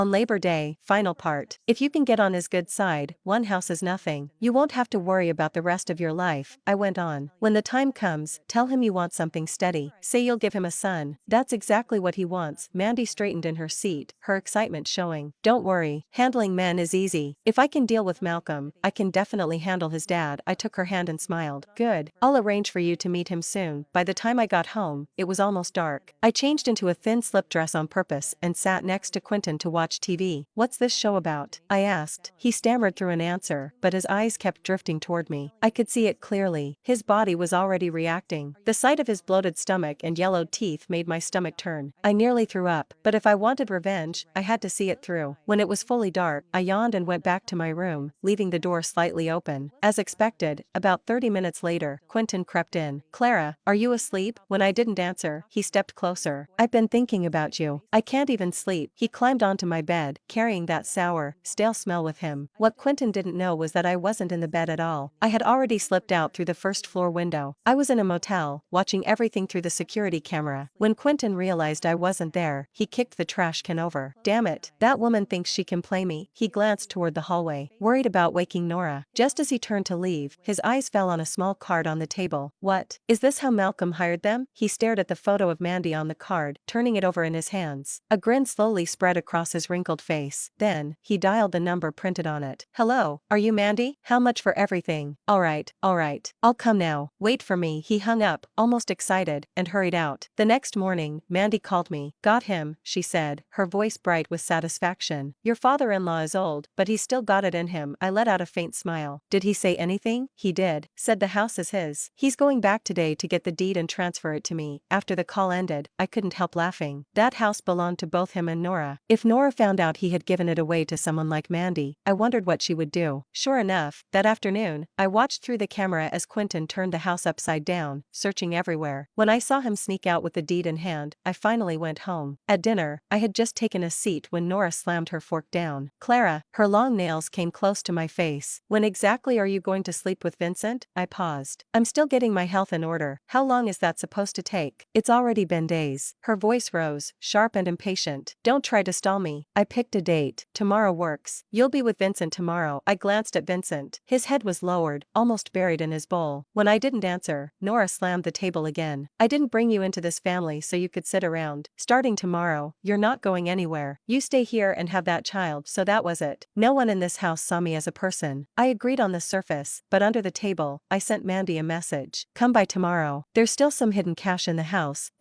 On Labor Day, final part. If you can get on his good side, one house is nothing. You won't have to worry about the rest of your life, I went on. When the time comes, tell him you want something steady. Say you'll give him a son. That's exactly what he wants. Mandy straightened in her seat, her excitement showing. Don't worry, handling men is easy. If I can deal with Malcolm, I can definitely handle his dad. I took her hand and smiled. Good. I'll arrange for you to meet him soon. By the time I got home, it was almost dark. I changed into a thin slip dress on purpose and sat next to Quentin to watch TV. What's this show about? I asked. He stammered through an answer, but his eyes kept drifting toward me. I could see it clearly. His body was already reacting. The sight of his bloated stomach and yellowed teeth made my stomach turn. I nearly threw up, but if I wanted revenge, I had to see it through. When it was fully dark, I yawned and went back to my room, leaving the door slightly open. As expected, about 30 minutes later, Quentin crept in. Clara, are you asleep? When I didn't answer, he stepped closer. I've been thinking about you. I can't even sleep. He climbed onto my bed, carrying that sour, stale smell with him. What Quentin didn't know was that I wasn't in the bed at all. I had already slipped out through the first floor window. I was in a motel, watching everything through the security camera. When Quentin realized I wasn't there, he kicked the trash can over. Damn it, that woman thinks she can play me. He glanced toward the hallway, worried about waking Nora. Just as he turned to leave, his eyes fell on a small card on the table. What? Is this how Malcolm hired them? He stared at the photo of Mandy on the card, turning it over in his hands. A grin slowly spread across his wrinkled face. Then, he dialed the number printed on it. Hello, are you Mandy? How much for everything? Alright, I'll come now. Wait for me. He hung up, almost excited, and hurried out. The next morning, Mandy called me. Got him, she said, her voice bright with satisfaction. Your father-in-law is old, but he's still got it in him. I let out a faint smile. Did he say anything? He did. Said the house is his. He's going back today to get the deed and transfer it to me. After the call ended, I couldn't help laughing. That house belonged to both him and Nora. If Nora found out he had given it away to someone like Mandy, I wondered what she would do. Sure enough, that afternoon, I watched through the camera as Quentin turned the house upside down, searching everywhere. When I saw him sneak out with the deed in hand, I finally went home. At dinner, I had just taken a seat when Nora slammed her fork down. Clara, her long nails came close to my face. When exactly are you going to sleep with Vincent? I paused. I'm still getting my health in order. How long is that supposed to take? It's already been days. Her voice rose, sharp and impatient. Don't try to stall me. I picked a date. Tomorrow works. You'll be with Vincent tomorrow. I glanced at Vincent. His head was lowered, almost buried in his bowl. When I didn't answer, Nora slammed the table again. I didn't bring you into this family so you could sit around. Starting tomorrow, you're not going anywhere. You stay here and have that child. So that was it. No one in this house saw me as a person. I agreed on the surface, but under the table, I sent Mandy a message. Come by tomorrow. There's still some hidden cash in the house.